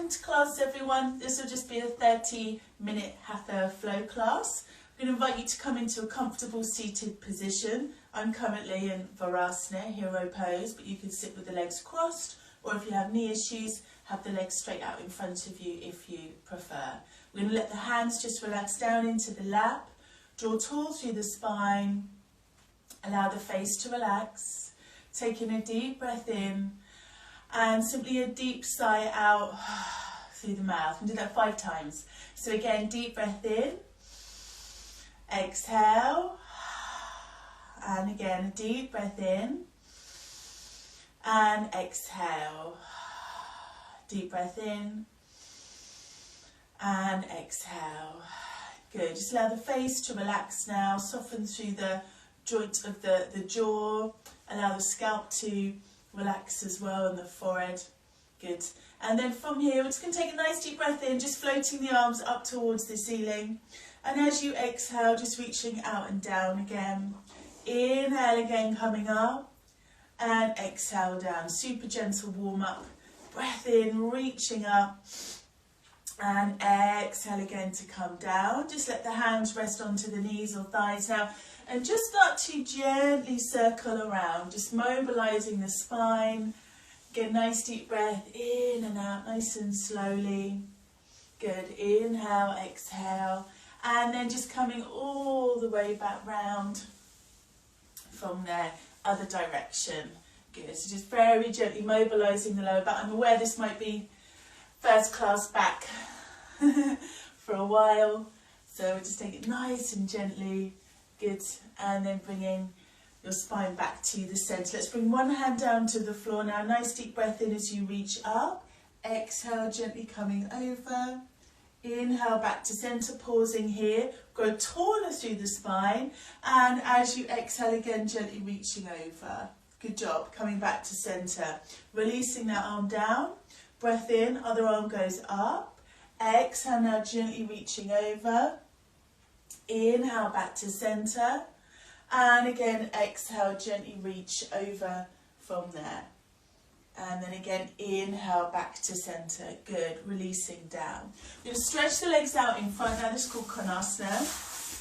Welcome to class, everyone. This will just be a 30-minute Hatha Flow class. I'm going to invite you to come into a comfortable seated position. I'm currently in Varasana, Hero Pose, but you can sit with the legs crossed, or if you have knee issues, have the legs straight out in front of you if you prefer. We're going to let the hands just relax down into the lap, draw tall through the spine, allow the face to relax, taking a deep breath in, and simply a deep sigh out through the mouth. And do that 5 times. So again, deep breath in, exhale, and again, a deep breath in, and exhale. Deep breath in, and exhale. Good, just allow the face to relax now, soften through the joint of the jaw, allow the scalp to relax as well, and the forehead. Good. And then from here, we're just going to take a nice deep breath in, just floating the arms up towards the ceiling. And as you exhale, just reaching out and down again. Inhale again, coming up, and exhale down. Super gentle warm up. Breath in, reaching up, and exhale again to come down. Just let the hands rest onto the knees or thighs now. And just start to gently circle around, just mobilising the spine. Get nice deep breath in and out, nice and slowly. Good, inhale, exhale. And then just coming all the way back round from there, other direction. Good, so just very gently mobilising the lower back. I'm aware this might be first class back for a while. So we'll just take it nice and gently. Good, and then bringing your spine back to the centre. Let's bring one hand down to the floor now. Nice deep breath in as you reach up. Exhale, gently coming over. Inhale back to centre, pausing here. Grow taller through the spine. And as you exhale again, gently reaching over. Good job, coming back to centre. Releasing that arm down. Breath in, other arm goes up. Exhale, now gently reaching over. Inhale back to centre, and again exhale, gently reach over from there, and then again inhale back to centre. Good, releasing down. We're going to stretch the legs out in front. Now this is called Konasana,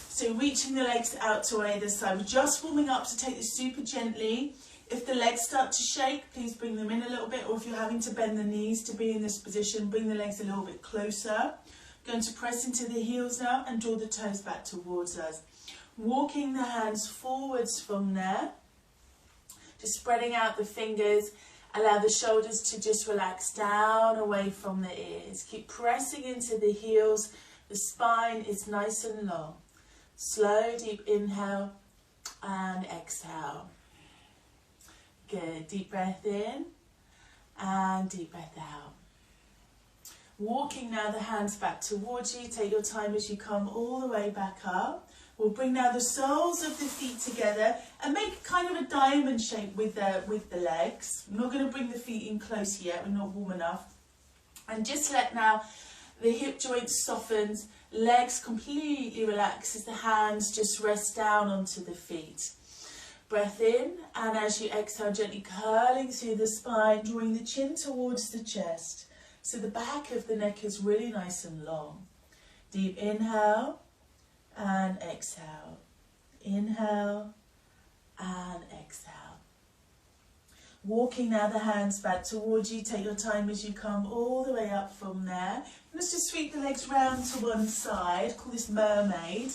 so reaching the legs out to either side. We're just warming up, to take this super gently. If the legs start to shake, please bring them in a little bit, or if you're having to bend the knees to be in this position, bring the legs a little bit closer. Going to press into the heels now and draw the toes back towards us. Walking the hands forwards from there. Just spreading out the fingers. Allow the shoulders to just relax down away from the ears. Keep pressing into the heels. The spine is nice and long. Slow, deep inhale and exhale. Good. Deep breath in and deep breath out. Walking now the hands back towards you. Take your time as you come all the way back up. We'll bring now the soles of the feet together and make kind of a diamond shape with the legs. I'm not going to bring the feet in close yet, we're not warm enough. And just let now the hip joints soften, legs completely relax as the hands just rest down onto the feet. Breath in, and as you exhale, gently curling through the spine, drawing the chin towards the chest. So the back of the neck is really nice and long. Deep inhale and exhale. Inhale and exhale. Walking now the hands back towards you. Take your time as you come all the way up from there. Let's just sweep the legs round to one side. Call this mermaid.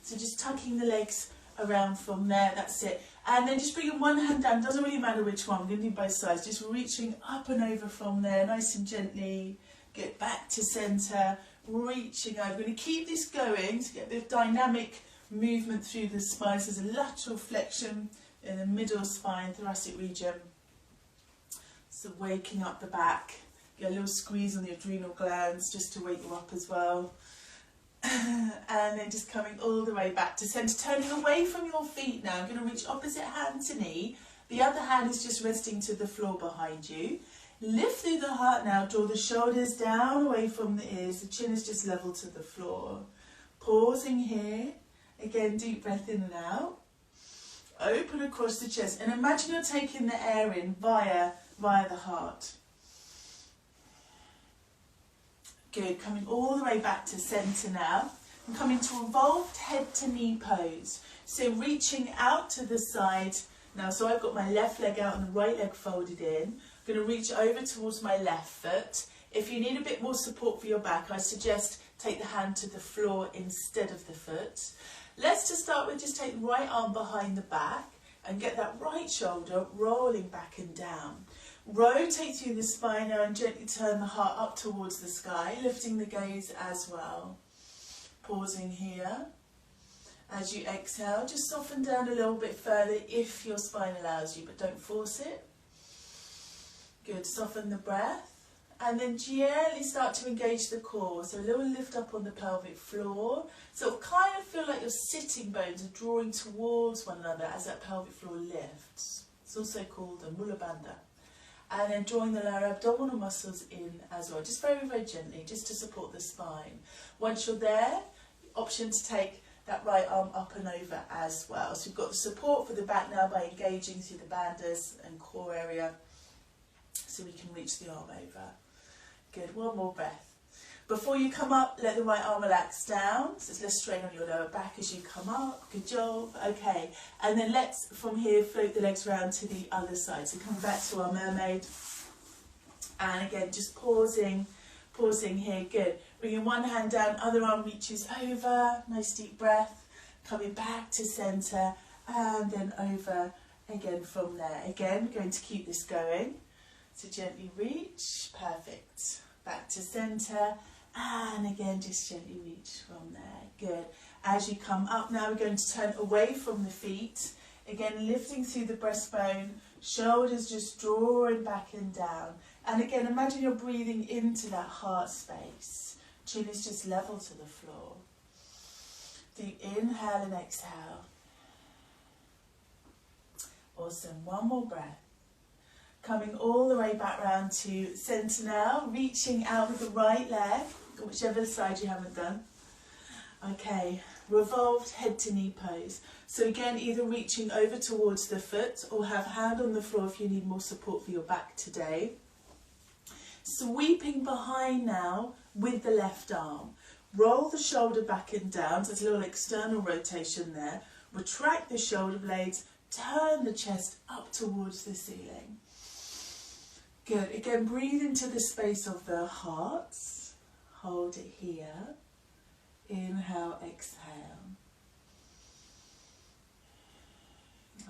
So just tucking the legs around from there, that's it. And then just bringing one hand down, doesn't really matter which one, we're going to do both sides, just reaching up and over from there, nice and gently. Get back to centre, reaching over. We're going to keep this going to get a bit of dynamic movement through the spine. So there's a lateral flexion in the middle spine, thoracic region. So waking up the back, get a little squeeze on the adrenal glands just to wake you up as well. And then just coming all the way back to centre, turning away from your feet now. I'm going to reach opposite hand to knee. The other hand is just resting to the floor behind you. Lift through the heart now, draw the shoulders down away from the ears. The chin is just level to the floor. Pausing here. Again, deep breath in and out. Open across the chest. And imagine you're taking the air in via the heart. Good, coming all the way back to centre now. I'm coming to revolved head to knee pose. So reaching out to the side now. So I've got my left leg out and the right leg folded in. I'm going to reach over towards my left foot. If you need a bit more support for your back, I suggest take the hand to the floor instead of the foot. Let's just start with just take the right arm behind the back and get that right shoulder rolling back and down. Rotate through the spine now and gently turn the heart up towards the sky, lifting the gaze as well. Pausing here. As you exhale, just soften down a little bit further if your spine allows you, but don't force it. Good, soften the breath. And then gently start to engage the core. So a little lift up on the pelvic floor. So kind of feel like your sitting bones are drawing towards one another as that pelvic floor lifts. It's also called a mula bandha. And then drawing the lower abdominal muscles in as well. Just very, very gently, just to support the spine. Once you're there, option to take that right arm up and over as well. So we've got the support for the back now by engaging through the bandhas and core area. So we can reach the arm over. Good, one more breath. Before you come up, let the right arm relax down. So there's less strain on your lower back as you come up. Good job. Okay. And then let's, from here, float the legs around to the other side. So come back to our mermaid. And again, just pausing here. Good. Bringing one hand down, other arm reaches over. Nice deep breath. Coming back to centre. And then over again from there. Again, we're going to keep this going. So gently reach, perfect. Back to centre, and again just gently reach from there. Good. As you come up now, we're going to turn away from the feet. Again, lifting through the breastbone, shoulders just drawing back and down. And again, imagine you're breathing into that heart space. Chin is just level to the floor. Deep inhale and exhale. Awesome. One more breath. Coming all the way back round to centre now, reaching out with the right leg, whichever side you haven't done. Okay, revolved head to knee pose. So again, either reaching over towards the foot or have hand on the floor if you need more support for your back today. Sweeping behind now with the left arm. Roll the shoulder back and down, so there's a little external rotation there. Retract the shoulder blades, turn the chest up towards the ceiling. Good. Again, breathe into the space of the heart. Hold it here. Inhale, exhale.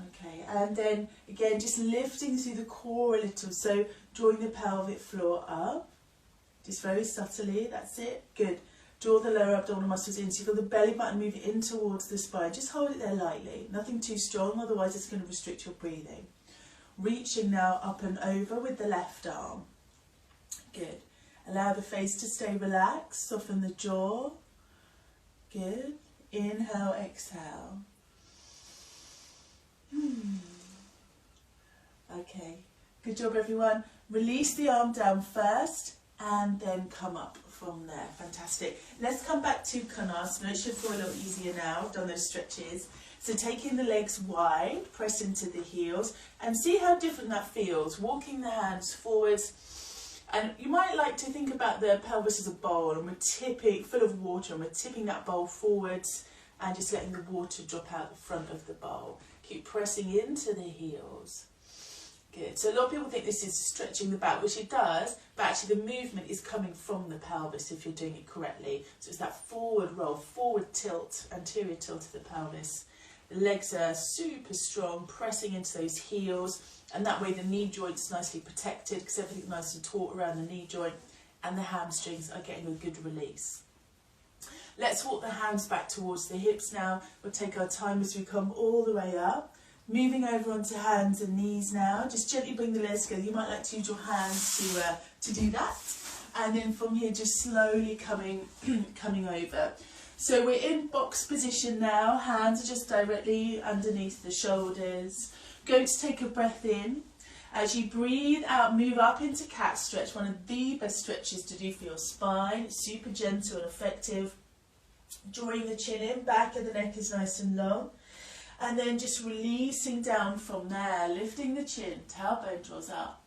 Okay, and then again, just lifting through the core a little. So drawing the pelvic floor up. Just very subtly, that's it. Good. Draw the lower abdominal muscles in. So you feel the belly button move in towards the spine. Just hold it there lightly. Nothing too strong, otherwise it's going to restrict your breathing. Reaching now up and over with the left arm. Good. Allow the face to stay relaxed. Soften the jaw. Good. Inhale, exhale. Okay. Good job, everyone. Release the arm down first and then come up from there. Fantastic. Let's come back to Konasana. It should feel a little easier now. I've done those stretches. So taking the legs wide, press into the heels and see how different that feels. Walking the hands forwards. And you might like to think about the pelvis as a bowl and we're tipping, full of water, and we're tipping that bowl forwards and just letting the water drop out the front of the bowl. Keep pressing into the heels. Good. So a lot of people think this is stretching the back, which it does, but actually the movement is coming from the pelvis if you're doing it correctly. So it's that forward roll, forward tilt, anterior tilt of the pelvis. The legs are super strong, pressing into those heels, and that way the knee joint's nicely protected because everything's nice and taut around the knee joint, and the hamstrings are getting a good release. Let's walk the hands back towards the hips now. We'll take our time as we come all the way up. Moving over onto hands and knees now. Just gently bring the legs together. You might like to use your hands to do that. And then from here, just slowly coming over. So we're in box position now. Hands are just directly underneath the shoulders. Going to take a breath in. As you breathe out, move up into cat stretch. One of the best stretches to do for your spine. Super gentle and effective. Drawing the chin in, back of the neck is nice and long. And then just releasing down from there, lifting the chin, tailbone draws up.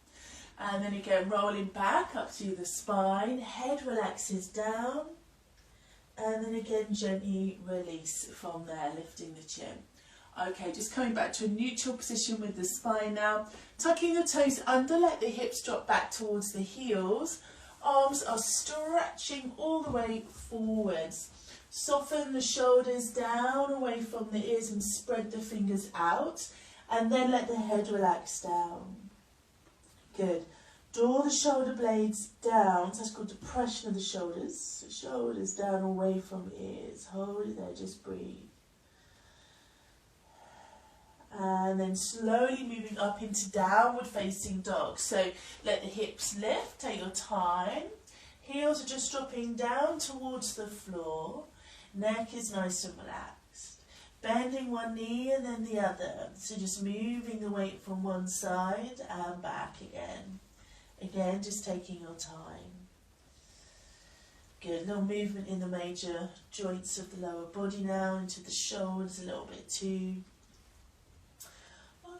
And then again, rolling back up through the spine, head relaxes down, and then again gently release from there, lifting the chin. Okay, just coming back to a neutral position with the spine now, tucking the toes under, let the hips drop back towards the heels, arms are stretching all the way forwards. Soften the shoulders down away from the ears and spread the fingers out, and then let the head relax down. Good. Draw the shoulder blades down, so that's called depression of the shoulders. So shoulders down away from ears. Hold it there, just breathe. And then slowly moving up into downward facing dog. So let the hips lift, take your time. Heels are just dropping down towards the floor. Neck is nice and relaxed. Bending one knee and then the other. So just moving the weight from one side and back again. Again, just taking your time. Good, little movement in the major joints of the lower body now, into the shoulders a little bit too.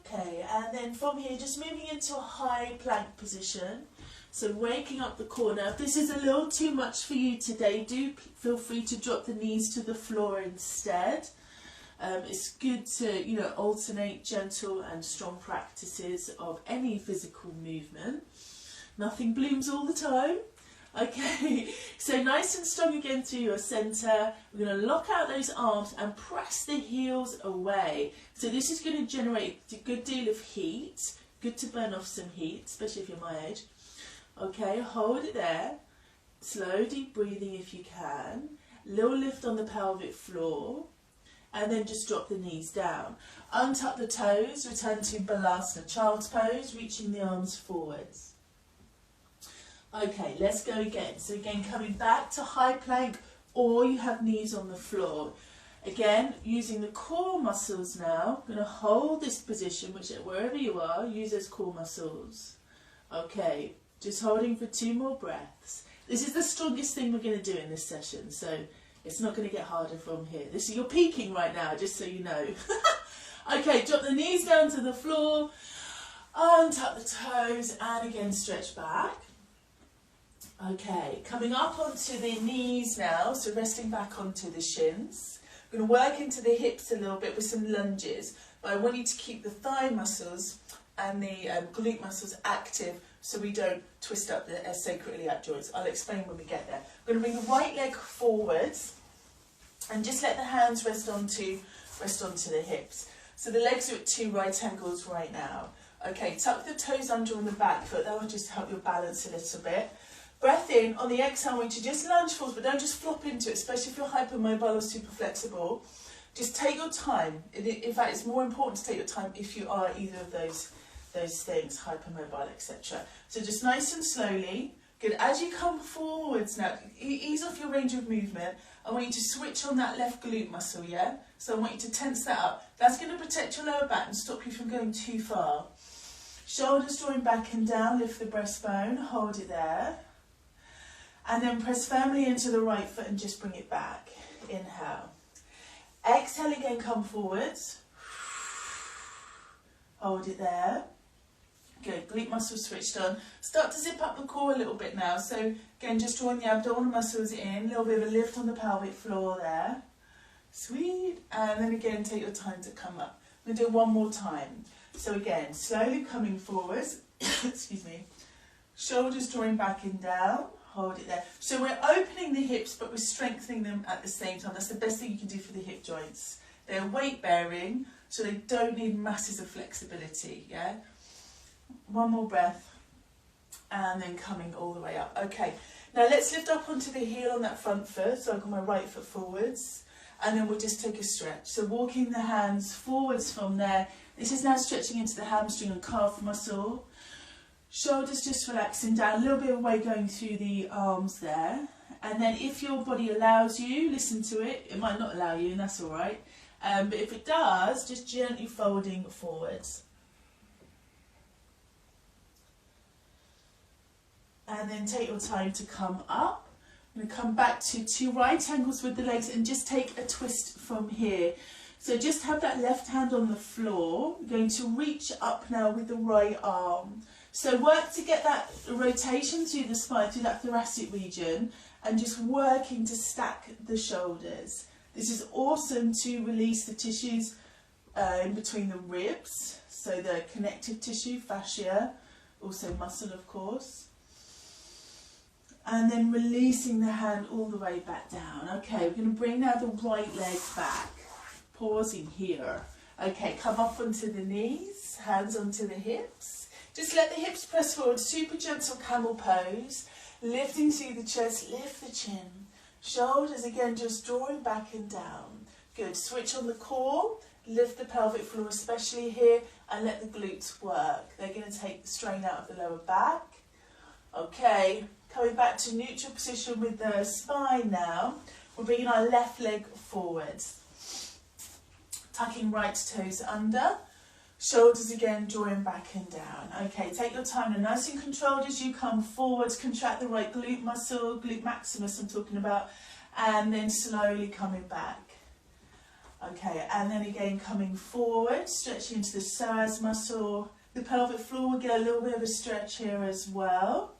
Okay, and then from here, just moving into a high plank position. So waking up the core. Now, if this is a little too much for you today, do feel free to drop the knees to the floor instead. It's good to, alternate gentle and strong practices of any physical movement. Nothing blooms all the time. Okay, so nice and strong again through your centre. We're going to lock out those arms and press the heels away. So this is going to generate a good deal of heat. Good to burn off some heat, especially if you're my age. Okay, hold it there. Slow, deep breathing if you can. Little lift on the pelvic floor. And then just drop the knees down. Untuck the toes, return to Balasana, child's pose, reaching the arms forwards. Okay, let's go again. So again, coming back to high plank, or you have knees on the floor. Again, using the core muscles now. I'm going to hold this position, wherever you are, use those core muscles. Okay, just holding for 2 more breaths. This is the strongest thing we're going to do in this session, so it's not going to get harder from here. You're peaking right now, just so you know. Okay, drop the knees down to the floor, untuck the toes, and again stretch back. Okay, coming up onto the knees now, so resting back onto the shins. We're going to work into the hips a little bit with some lunges, but I want you to keep the thigh muscles and the glute muscles active so we don't twist up the sacroiliac joints. I'll explain when we get there. I'm going to bring the right leg forwards and just let the hands rest onto the hips. So the legs are at 2 right angles right now. Okay, tuck the toes under on the back foot. That will just help your balance a little bit. Breath in. On the exhale, I want you to just lunge forward, but don't just flop into it, especially if you're hypermobile or super flexible. Just take your time. In fact, it's more important to take your time if you are either of those things, hypermobile, etc. So just nice and slowly. Good. As you come forwards now, ease off your range of movement. I want you to switch on that left glute muscle, yeah? So I want you to tense that up. That's going to protect your lower back and stop you from going too far. Shoulders drawing back and down, lift the breastbone, hold it there. And then press firmly into the right foot and just bring it back. Inhale. Exhale again, come forwards. Hold it there. Good, glute muscles switched on. Start to zip up the core a little bit now. So again, just drawing the abdominal muscles in, a little bit of a lift on the pelvic floor there. Sweet. And then again, take your time to come up. We'll do it one more time. So again, slowly coming forwards. Excuse me. Shoulders drawing back and down. Hold it there. So we're opening the hips, but we're strengthening them at the same time. That's the best thing you can do for the hip joints. They're weight bearing, so they don't need masses of flexibility, yeah? One more breath, and then coming all the way up. Okay, now let's lift up onto the heel on that front foot, so I've got my right foot forwards, and then we'll just take a stretch. So walking the hands forwards from there. This is now stretching into the hamstring and calf muscle. Shoulders just relaxing down, a little bit of weight going through the arms there. And then if your body allows you, listen to it. It might not allow you, and that's all right. But if it does, just gently folding forwards. And then take your time to come up. I'm going to come back to 2 right angles with the legs and just take a twist from here. So just have that left hand on the floor. You're going to reach up now with the right arm. So work to get that rotation through the spine, through that thoracic region, and just working to stack the shoulders. This is awesome to release the tissues in between the ribs, so the connective tissue, fascia, also muscle of course. And then releasing the hand all the way back down. Okay, we're going to bring now the right leg back, pausing here. Okay, come up onto the knees, hands onto the hips. Just let the hips press forward, super gentle camel pose. Lifting through the chest, lift the chin. Shoulders again just drawing back and down. Good, switch on the core, lift the pelvic floor especially here, and let the glutes work. They're going to take the strain out of the lower back. Okay, coming back to neutral position with the spine now. We're bringing our left leg forwards. Tucking right toes under. Shoulders again drawing back and down. Okay, take your time and nice and controlled as you come forwards. Contract the right glute muscle, glute maximus I'm talking about. And then slowly coming back. Okay, and then again coming forward, stretching into the psoas muscle. The pelvic floor will get a little bit of a stretch here as well.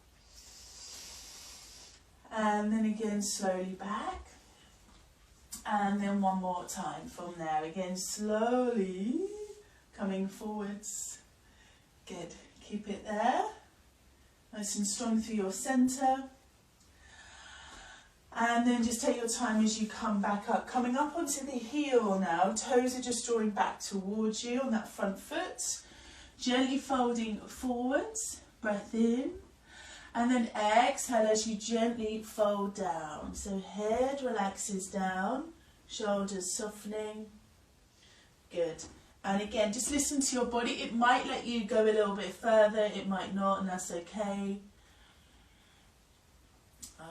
And then again slowly back. And then one more time from there. Again slowly coming forwards. Good. Keep it there. Nice and strong through your centre. And then just take your time as you come back up. Coming up onto the heel now. Toes are just drawing back towards you on that front foot. Gently folding forwards. Breath in. And then exhale as you gently fold down. So head relaxes down. Shoulders softening. Good. And again, just listen to your body. It might let you go a little bit further. It might not, and that's okay.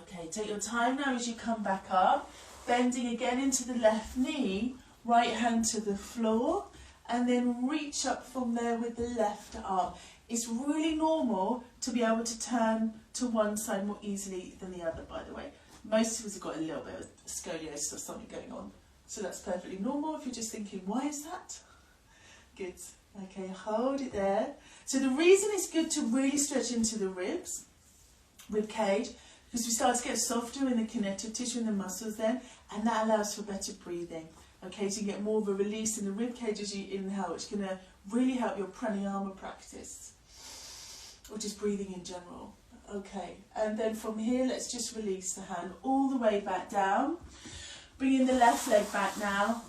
Okay, take your time now as you come back up. Bending again into the left knee. Right hand to the floor. And then reach up from there with the left arm. It's really normal to be able to turn to one side more easily than the other, by the way. Most of us have got a little bit of scoliosis or something going on. So that's perfectly normal if you're just thinking, why is that? Good. Okay, hold it there. So the reason it's good to really stretch into the ribs, rib cage, because we start to get softer in the connective tissue and the muscles then, and that allows for better breathing. Okay, so you get more of a release in the rib cage as you inhale, which is going to really help your pranayama practice, or just breathing in general. Okay, and then from here, let's just release the hand all the way back down. Bringing the left leg back now.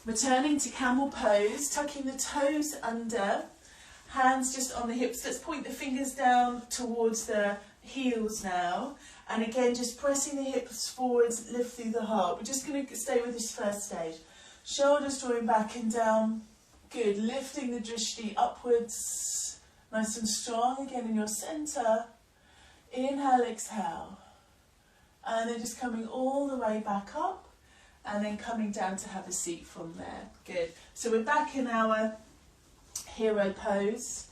Returning to camel pose, tucking the toes under, hands just on the hips. Let's point the fingers down towards the heels now. And again, just pressing the hips forwards, lift through the heart. We're just going to stay with this first stage. Shoulders drawing back and down. Good, lifting the drishti upwards. Nice and strong again in your centre. Inhale, exhale. And then just coming all the way back up. And then coming down to have a seat from there. Good. So we're back in our hero pose.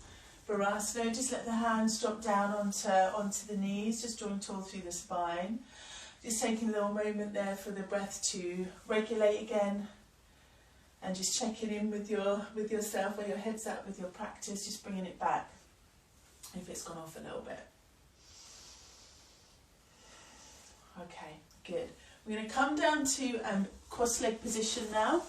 Virasana. Just let the hands drop down onto the knees. Just drawing tall through the spine. Just taking a little moment there for the breath to regulate again. And just checking in with yourself, where your head's at with your practice. Just bringing it back if it's gone off a little bit. Okay, good. We're going to come down to cross-leg position now.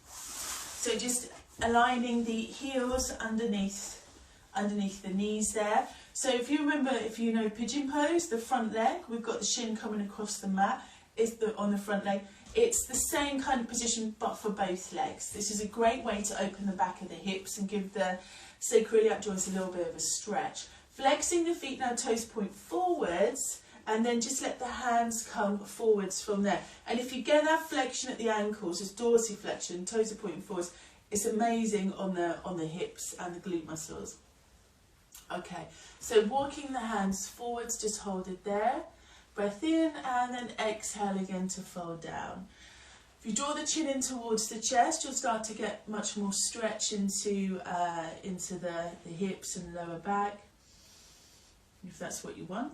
So just aligning the heels underneath the knees there. So if you remember, if you know pigeon pose, the front leg, we've got the shin coming across the mat, on the front leg. It's the same kind of position, but for both legs. This is a great way to open the back of the hips and give the sacroiliac joints a little bit of a stretch. Flexing the feet now, toes point forwards. And then just let the hands come forwards from there. And if you get that flexion at the ankles, just dorsiflexion, toes are pointing forwards, it's amazing on the hips and the glute muscles. Okay, so walking the hands forwards, just hold it there. Breath in and then exhale again to fold down. If you draw the chin in towards the chest, you'll start to get much more stretch into the hips and lower back, if that's what you want.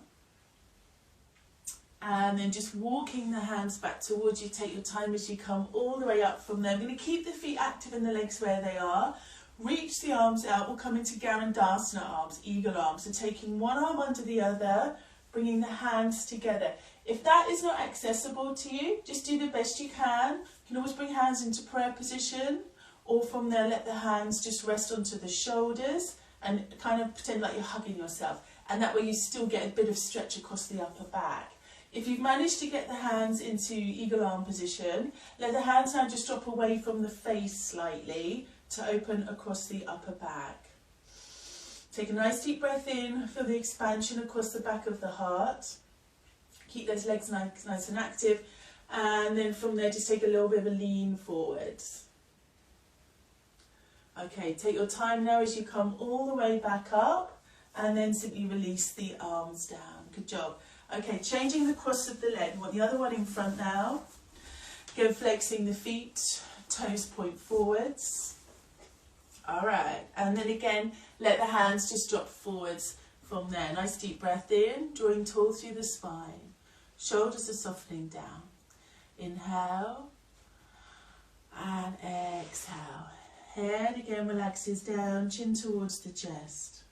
And then just walking the hands back towards you. Take your time as you come all the way up from there. I'm going to keep the feet active and the legs where they are. reach the arms out. We'll come into Garandasana arms, eagle arms. So taking one arm under the other, bringing the hands together. If that is not accessible to you, just do the best you can. You can always bring hands into prayer position, or from there let the hands just rest onto the shoulders and kind of pretend like you're hugging yourself. And that way you still get a bit of stretch across the upper back. If you've managed to get the hands into eagle arm position, let the hands now just drop away from the face slightly to open across the upper back. Take a nice deep breath in, feel the expansion across the back of the heart. Keep those legs nice and active, and then from there just take a little bit of a lean forwards. Okay, take your time now as you come all the way back up, and then simply release the arms down. Good job. Okay, changing the cross of the leg. We want the other one in front now. Go flexing the feet, toes point forwards. Alright, and then again, let the hands just drop forwards from there. Nice deep breath in, drawing tall through the spine. Shoulders are softening down. Inhale and exhale. Head again relaxes down, chin towards the chest.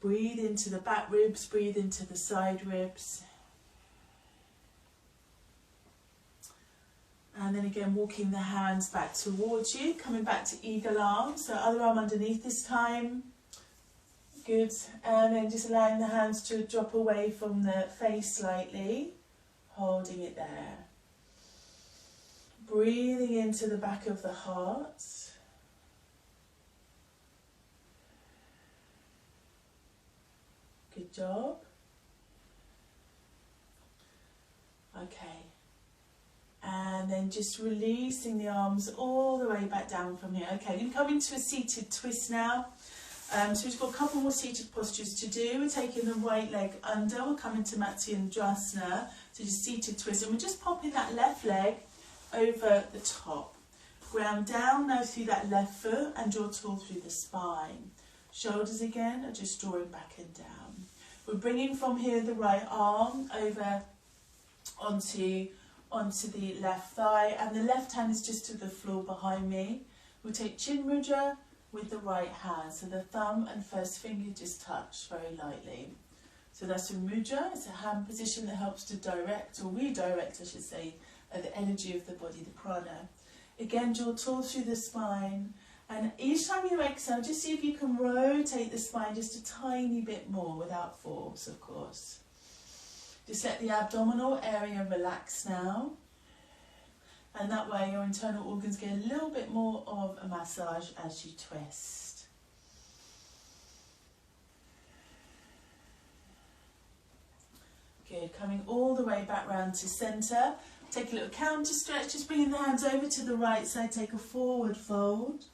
Breathe into the back ribs, breathe into the side ribs. And then again, walking the hands back towards you, coming back to eagle arm. So other arm underneath this time. Good. And then just allowing the hands to drop away from the face slightly, holding it there. Breathing into the back of the heart. Good job. Okay. And then just releasing the arms all the way back down from here. Okay, we're going to come into a seated twist now. So we've got a couple more seated postures to do. We're taking the right leg under. We'll come into Matsyendrasana. So just seated twist. And we're just popping that left leg over the top. Ground down now through that left foot and draw tall through the spine. Shoulders again are just drawing back and down. We're bringing from here the right arm over onto the left thigh, and the left hand is just to the floor behind me. We'll take Chin Mudra with the right hand, so the thumb and first finger just touch very lightly. So that's a mudra. It's a hand position that helps to direct, or redirect I should say, the energy of the body, the prana. Again, draw tall through the spine, and each time you exhale, just see if you can rotate the spine just a tiny bit more without force, of course. Just let the abdominal area relax now, and that way your internal organs get a little bit more of a massage as you twist. Good, coming all the way back round to centre. Take a little counter stretch, just bringing the hands over to the right side, take a forward fold.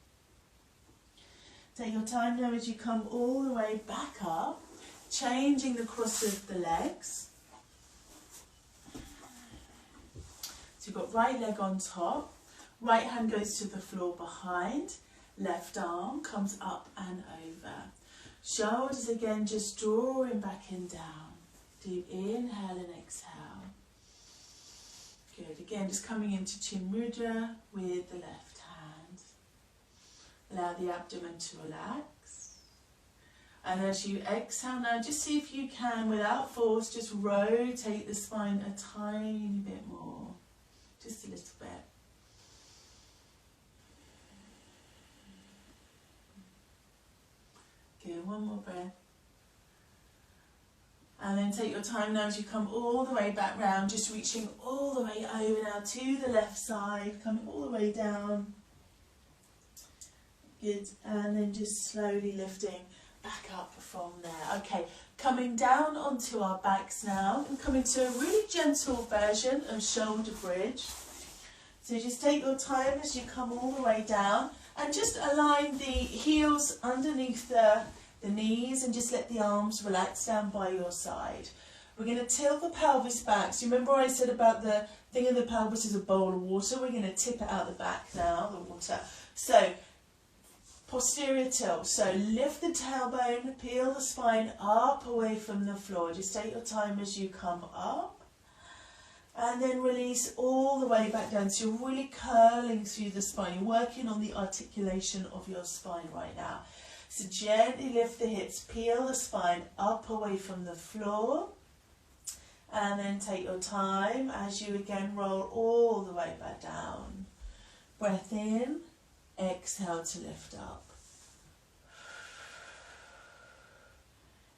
Take your time now as you come all the way back up, changing the cross of the legs. So you've got right leg on top, right hand goes to the floor behind, left arm comes up and over. Shoulders again just drawing back and down. Deep inhale and exhale. Good, again just coming into Chin Mudra with the left hand. Allow the abdomen to relax. And as you exhale now, just see if you can, without force, just rotate the spine a tiny bit more. Just a little bit. Good, one more breath. And then take your time now as you come all the way back round, just reaching all the way over now to the left side, coming all the way down. Good, and then just slowly lifting back up from there. Okay, coming down onto our backs now, and coming to a really gentle version of shoulder bridge. So just take your time as you come all the way down, and just align the heels underneath the knees, and just let the arms relax down by your side. We're going to tilt the pelvis back. So remember I said about the thing in the pelvis is a bowl of water. We're going to tip it out the back now, the water. So posterior tilt. So lift the tailbone, peel the spine up away from the floor. Just take your time as you come up. And then release all the way back down. So you're really curling through the spine. You're working on the articulation of your spine right now. So gently lift the hips, peel the spine up away from the floor. And then take your time as you again roll all the way back down. Breath in, exhale to lift up.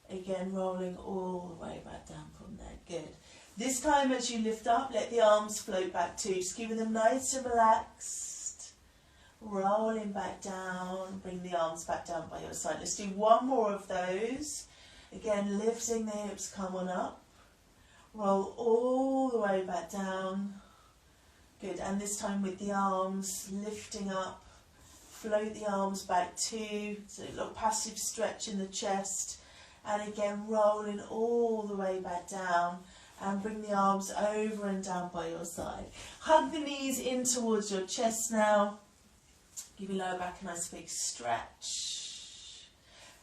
Again, rolling all the way back down from there. Good. This time as you lift up, let the arms float back too. Just keeping them nice and relaxed. Rolling back down. Bring the arms back down by your side. Let's do one more of those. Again, lifting the hips, come on up. Roll all the way back down. Good. And this time with the arms lifting up. Float the arms back too. So a little passive stretch in the chest. And again, rolling all the way back down. And bring the arms over and down by your side. Hug the knees in towards your chest now. Give your lower back a nice big stretch.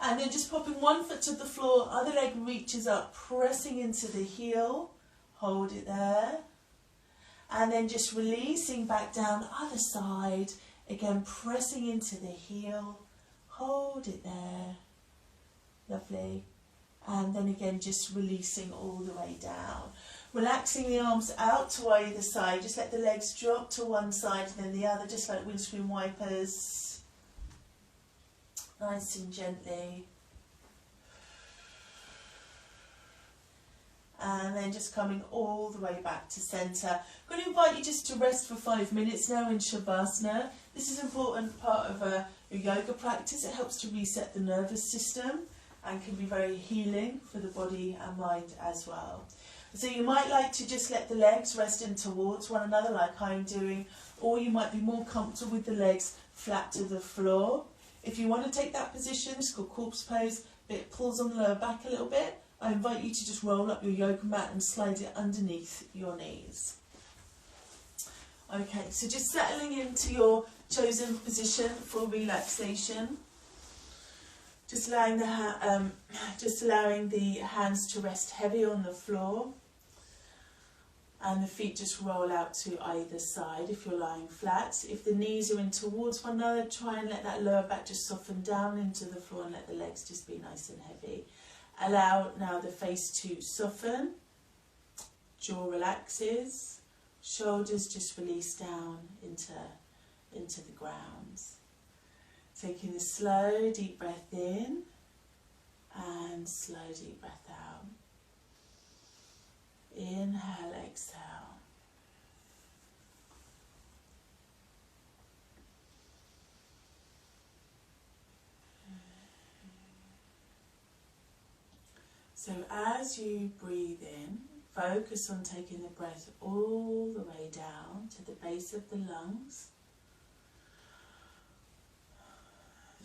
And then just popping one foot to the floor, other leg reaches up, pressing into the heel. Hold it there. And then just releasing back down, other side. Again, pressing into the heel. Hold it there. Lovely. And then again, just releasing all the way down. Relaxing the arms out to either side. Just let the legs drop to one side and then the other, just like windscreen wipers. Nice and gently. And then just coming all the way back to centre. I'm going to invite you just to rest for 5 minutes now in Shavasana. This is an important part of a yoga practice. It helps to reset the nervous system and can be very healing for the body and mind as well. So you might like to just let the legs rest in towards one another like I'm doing, or you might be more comfortable with the legs flat to the floor. If you want to take that position, it's called corpse pose, but it pulls on the lower back a little bit. I invite you to just roll up your yoga mat and slide it underneath your knees. Okay, so just settling into your chosen position for relaxation. Just allowing the hands to rest heavy on the floor, and the feet just roll out to either side if you're lying flat. If the knees are in towards one another, try and let that lower back just soften down into the floor and let the legs just be nice and heavy. Allow now the face to soften, jaw relaxes, shoulders just release down into the ground. Taking a slow deep breath in and slow deep breath out. Inhale, exhale. So as you breathe in, focus on taking the breath all the way down to the base of the lungs.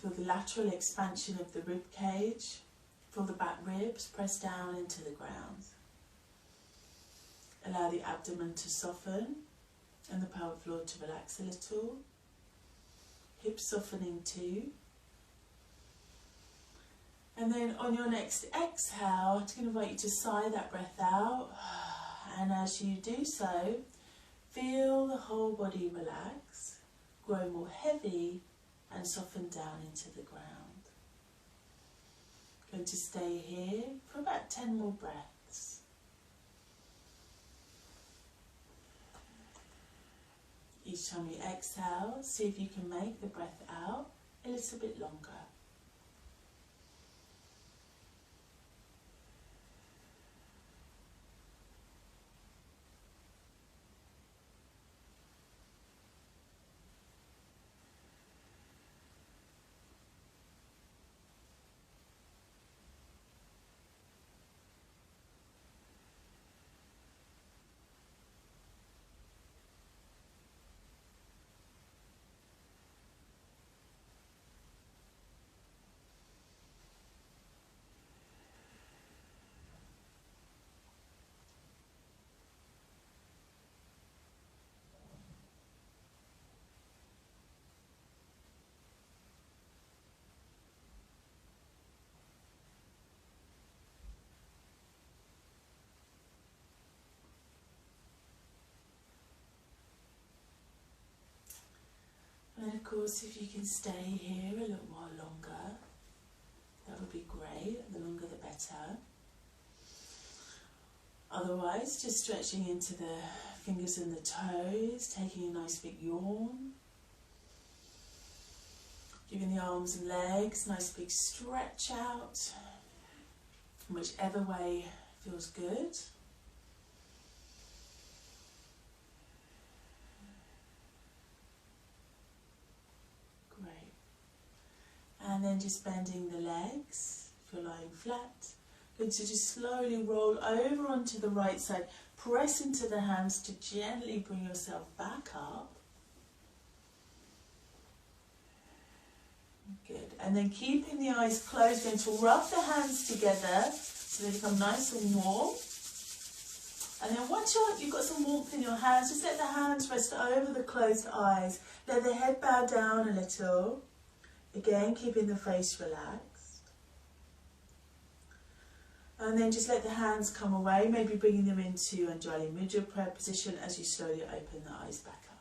Feel the lateral expansion of the rib cage. Feel the back ribs press down into the ground. Allow the abdomen to soften and the pelvic floor to relax a little. Hips softening too. And then on your next exhale, I'm just going to invite you to sigh that breath out. And as you do so, feel the whole body relax, grow more heavy, and soften down into the ground. Going to stay here for about 10 more breaths. Each time you exhale, see if you can make the breath out a little bit longer. course, if you can stay here a little while longer, that would be great. The longer the better. Otherwise, just stretching into the fingers and the toes, taking a nice big yawn. Giving the arms and legs a nice big stretch out, whichever way feels good. Great. And then just bending the legs if you're lying flat. Good to just slowly roll over onto the right side. Press into the hands to gently bring yourself back up. Good. And then keeping the eyes closed, going to rub the hands together so they become nice and warm. And then once you've got some warmth in your hands, just let the hands rest over the closed eyes. Let the head bow down a little. Again, keeping the face relaxed. And then just let the hands come away, maybe bringing them into Anjali Mudra prayer position as you slowly open the eyes back up.